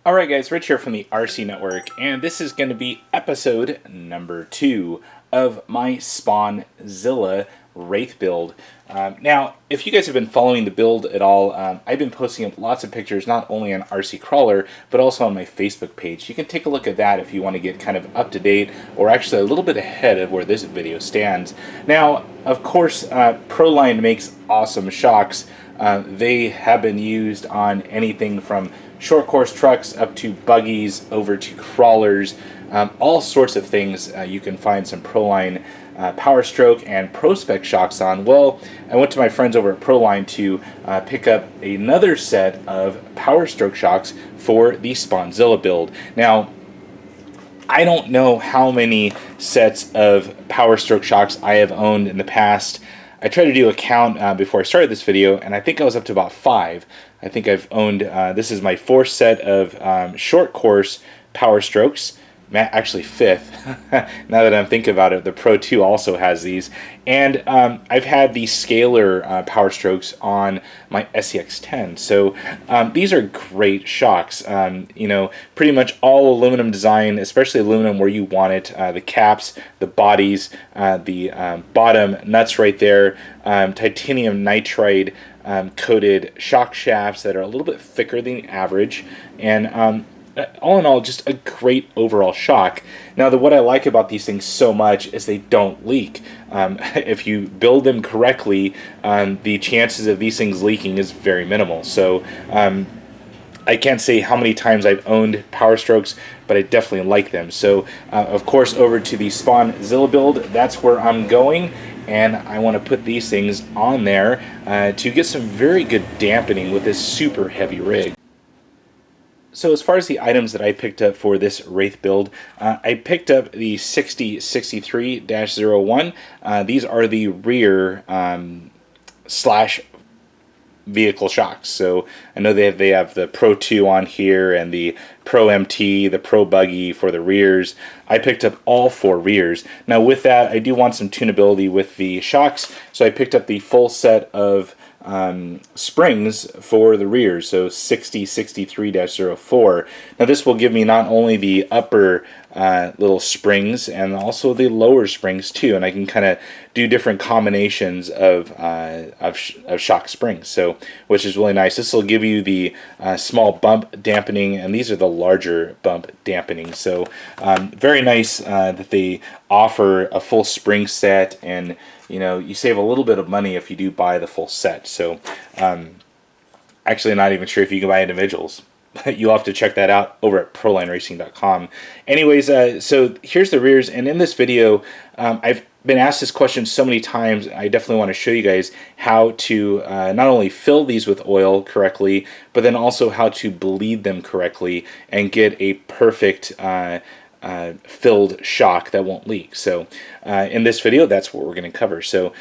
Alright guys, Rich here from the RC Network, and this is going to be episode number 2 of my SpawnZilla Wraith build. Now, if you guys have been following the build at all, I've been posting up lots of pictures, not only on RC Crawler, but also on my Facebook page. You can take a look at that if you want to get kind of up to date, or actually a little bit ahead of where this video stands. Now, of course, Pro-Line makes awesome shocks. They have been used on anything from short course trucks up to buggies over to crawlers, all sorts of things. You can find some Pro-Line PowerStroke and ProTrac shocks on. Well, I went to my friends over at Pro-Line to pick up another set of PowerStroke shocks for the SpawnZilla build. Now, I don't know how many sets of PowerStroke shocks I have owned in the past. I tried to do a count before I started this video, and I think I was up to about 5. I think I've owned, this is my 4th set of short course PowerStrokes, actually 5th, now that I'm thinking about it. The Pro 2 also has these, and I've had the scalar PowerStrokes on my SCX10, so these are great shocks. You know, pretty much all aluminum design, especially aluminum where you want it, the caps, the bodies, the bottom nuts right there, titanium nitride coated shock shafts that are a little bit thicker than average, and all in all, just a great overall shock. Now, what I like about these things so much is they don't leak. If you build them correctly, the chances of these things leaking is very minimal. So I can't say how many times I've owned PowerStrokes, but I definitely like them. So of course, over to the SpawnZilla build, that's where I'm going. And I want to put these things on there to get some very good dampening with this super heavy rig. So as far as the items that I picked up for this Wraith build, I picked up the 6063-01. These are the rear slash vehicle shocks. So I know they have the Pro 2 on here and the Pro MT, the Pro Buggy for the rears. I picked up all 4 rears. Now with that, I do want some tunability with the shocks, so I picked up the full set of springs for the rears, so 6063-04. Now this will give me not only the upper little springs and also the lower springs too, and I can kind of do different combinations of shock springs, so which is really nice. This will give you the small bump dampening, and these are the larger bump dampening, so very nice that they offer a full spring set, and you know, you save a little bit of money if you do buy the full set. So actually not even sure if you can buy individuals. You'll have to check that out over at ProLineRacing.com. Anyways, so here's the rears, and in this video, I've been asked this question so many times. I definitely want to show you guys how to not only fill these with oil correctly, but then also how to bleed them correctly and get a perfect filled shock that won't leak. So in this video, that's what we're going to cover. So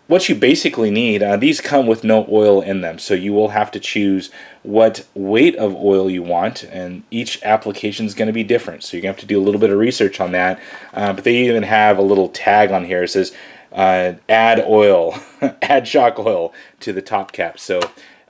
what you basically need, these come with no oil in them, so you will have to choose what weight of oil you want, and each application is going to be different, so you're going to have to do a little bit of research on that. But they even have a little tag on here. It says add oil, add shock oil to the top cap. So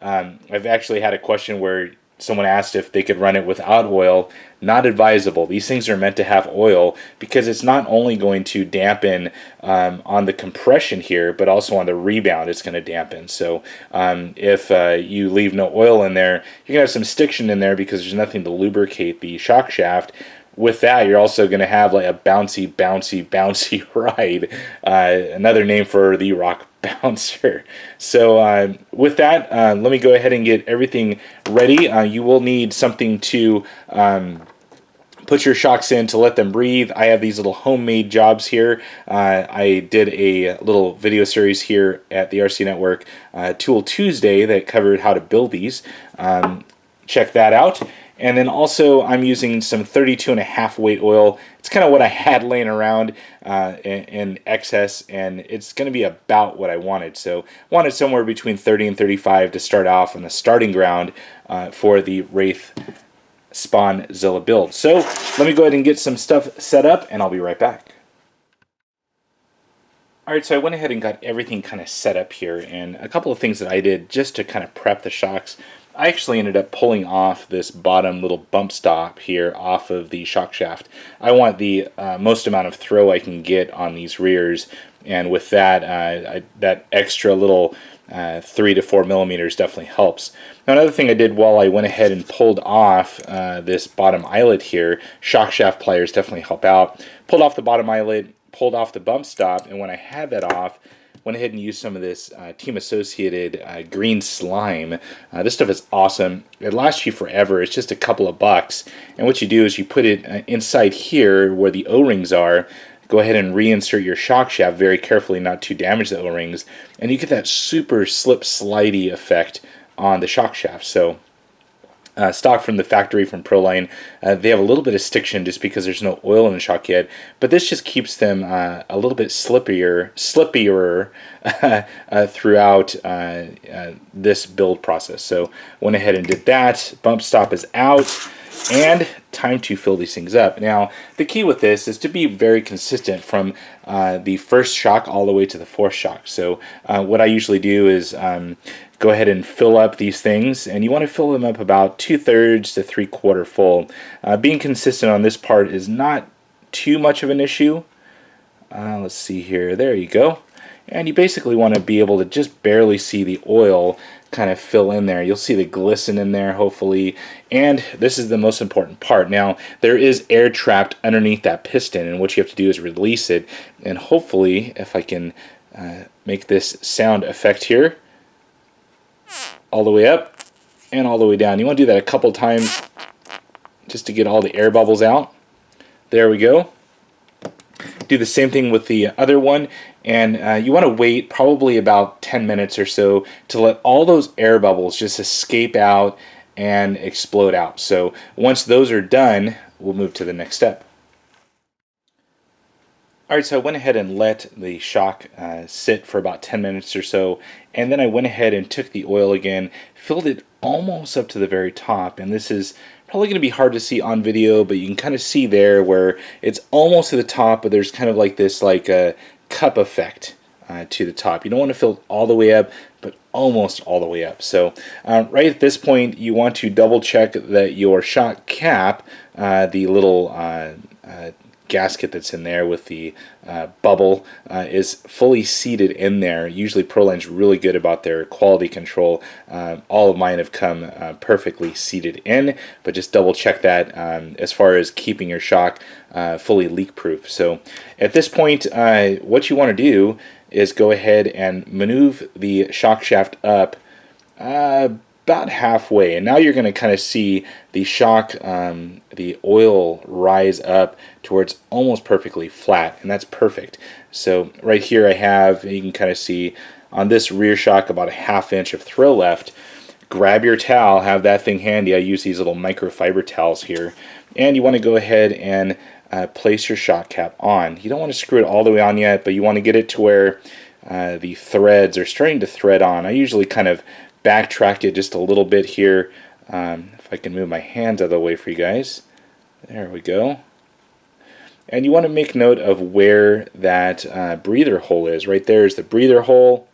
I've actually had a question where someone asked if they could run it without oil. Not advisable. These things are meant to have oil because it's not only going to dampen on the compression here, but also on the rebound it's going to dampen. So if you leave no oil in there, you're going to have some stiction in there because there's nothing to lubricate the shock shaft. With that, you're also going to have like a bouncy, bouncy, bouncy ride. Another name for the rock bouncer. So with that, let me go ahead and get everything ready. You will need something to put your shocks in to let them breathe. I have these little homemade jobs here. I did a little video series here at the RC Network, Tool Tuesday, that covered how to build these. Check that out. And then also I'm using some 32.5 weight oil. It's kind of what I had laying around in excess, and it's going to be about what I wanted. So I wanted somewhere between 30 and 35 to start off on the starting ground for the Wraith SpawnZilla build. So let me go ahead and get some stuff set up, and I'll be right back. Alright, so I went ahead and got everything kind of set up here, and a couple of things that I did just to kind of prep the shocks. I actually ended up pulling off this bottom little bump stop here off of the shock shaft. I want the most amount of throw I can get on these rears, and with that, that extra little 3 to 4 millimeters definitely helps. Now, another thing I did while I went ahead and pulled off this bottom eyelet here, shock shaft pliers definitely help out. Pulled off the bottom eyelet, pulled off the bump stop, and when I had that off, went ahead and used some of this Team Associated green slime. This stuff is awesome. It lasts you forever. It's just a couple of bucks. And what you do is you put it inside here where the O-rings are. Go ahead and reinsert your shock shaft very carefully, not to damage the O-rings, and you get that super slip slidey effect on the shock shaft. So stock from the factory from Pro-Line, they have a little bit of stiction just because there's no oil in the shock yet, but this just keeps them a little bit slippier throughout this build process. So went ahead and did that. Bump stop is out, and time to fill these things up. Now, the key with this is to be very consistent from the first shock all the way to the fourth shock. So what I usually do is go ahead and fill up these things, and you want to fill them up about 2/3 to 3/4 full. Being consistent on this part is not too much of an issue. Let's see here. There you go. And you basically want to be able to just barely see the oil kind of fill in there. You'll see the glisten in there, hopefully. And this is the most important part. Now, there is air trapped underneath that piston, and what you have to do is release it. And hopefully, if I can make this sound effect here, all the way up and all the way down. You want to do that a couple times just to get all the air bubbles out. There we go. Do the same thing with the other one, and you want to wait probably about 10 minutes or so to let all those air bubbles just escape out and explode out. So once those are done, we'll move to the next step. Alright, so I went ahead and let the shock sit for about 10 minutes or so, and then I went ahead and took the oil again, filled it almost up to the very top, and this is probably going to be hard to see on video, but you can kind of see there where it's almost to the top, but there's kind of like this a cup effect to the top. You don't want to fill it all the way up, but almost all the way up. So right at this point, you want to double check that your shock cap, the little gasket that's in there with the bubble, is fully seated in there. Usually Pro-Line's really good about their quality control. All of mine have come perfectly seated in, but just double check that as far as keeping your shock fully leak proof. So at this point, what you want to do is go ahead and maneuver the shock shaft up about halfway, and now you're going to kind of see the shock, the oil rise up towards almost perfectly flat, and that's perfect. So right here I have, you can kind of see on this rear shock about a 1/2 inch of throw left. Grab your towel, have that thing handy. I use these little microfiber towels here, and you want to go ahead and place your shock cap on. You don't want to screw it all the way on yet, but you want to get it to where the threads are starting to thread on. I usually kind of backtrack it just a little bit here. If I can move my hands out of the way for you guys. There we go. And you want to make note of where that breather hole is. Right there is the breather hole.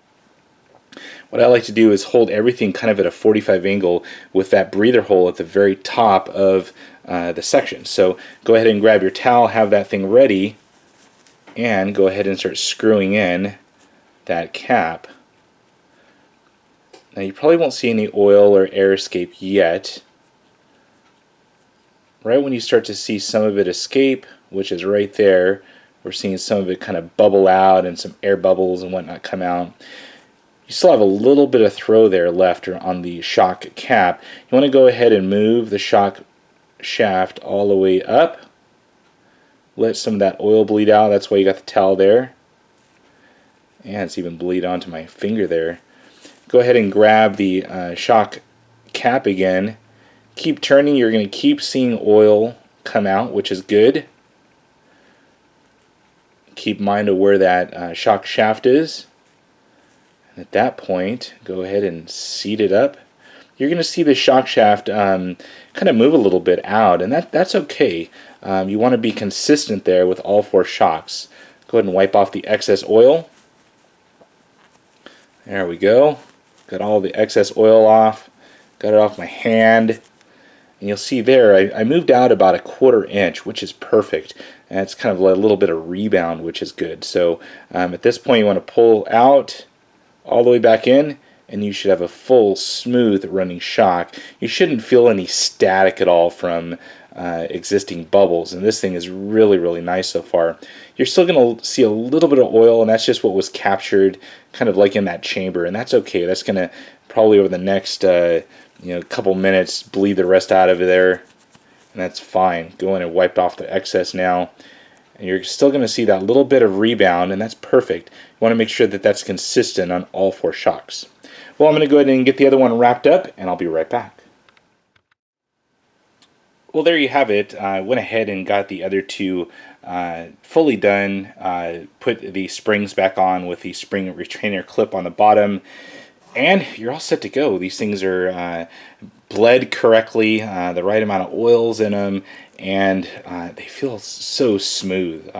What I like to do is hold everything kind of at a 45 angle with that breather hole at the very top of the section. So go ahead and grab your towel, have that thing ready, and go ahead and start screwing in that cap. Now you probably won't see any oil or air escape yet. Right when you start to see some of it escape, which is right there, we're seeing some of it kind of bubble out and some air bubbles and whatnot come out. You still have a little bit of throw there left on the shock cap. You want to go ahead and move the shock shaft all the way up. Let some of that oil bleed out. That's why you got the towel there. And it's even bleed onto my finger there. Go ahead and grab the shock cap again. Keep turning. You're going to keep seeing oil come out, which is good. Keep in mind of where that shock shaft is. And at that point, go ahead and seat it up. You're going to see the shock shaft kind of move a little bit out, and that's okay. You want to be consistent there with all 4 shocks. Go ahead and wipe off the excess oil. There we go. Got all the excess oil off. got it off my hand, and you'll see there I moved out about 1/4 inch, which is perfect. And it's kind of a little bit of rebound, which is good. So at this point you want to pull out all the way back in, and you should have a full smooth running shock. You shouldn't feel any static at all from existing bubbles, and this thing is really nice so far. You're still going to see a little bit of oil, and that's just what was captured kind of like in that chamber, and that's okay. That's going to probably over the next couple minutes bleed the rest out of there, and that's fine. Go in and wipe off the excess now, and you're still going to see that little bit of rebound, and that's perfect. You want to make sure that that's consistent on all 4 shocks. Well, I'm going to go ahead and get the other one wrapped up, and I'll be right back. Well, there you have it. I went ahead and got the other 2 fully done. Put the springs back on with the spring retainer clip on the bottom, and you're all set to go. These things are bled correctly, the right amount of oils in them, and they feel so smooth.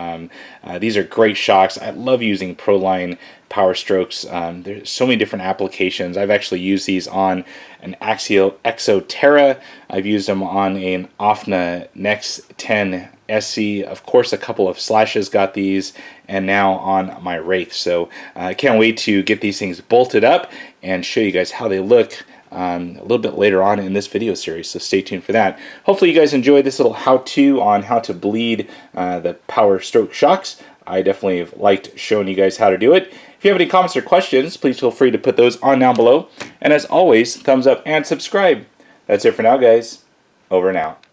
These are great shocks. I love using Pro-Line PowerStrokes. There's so many different applications. I've actually used these on an Axial Exoterra. I've used them on an OFNA Next 10 SC. Of course, a couple of Slashes got these, and now on my Wraith. So I can't wait to get these things bolted up and show you guys how they look a little bit later on in this video series, so stay tuned for that. Hopefully you guys enjoyed this little how-to on how to bleed the PowerStroke Shocks. I definitely have liked showing you guys how to do it. If you have any comments or questions, please feel free to put those on down below. And as always, thumbs up and subscribe. That's it for now, guys. Over and out.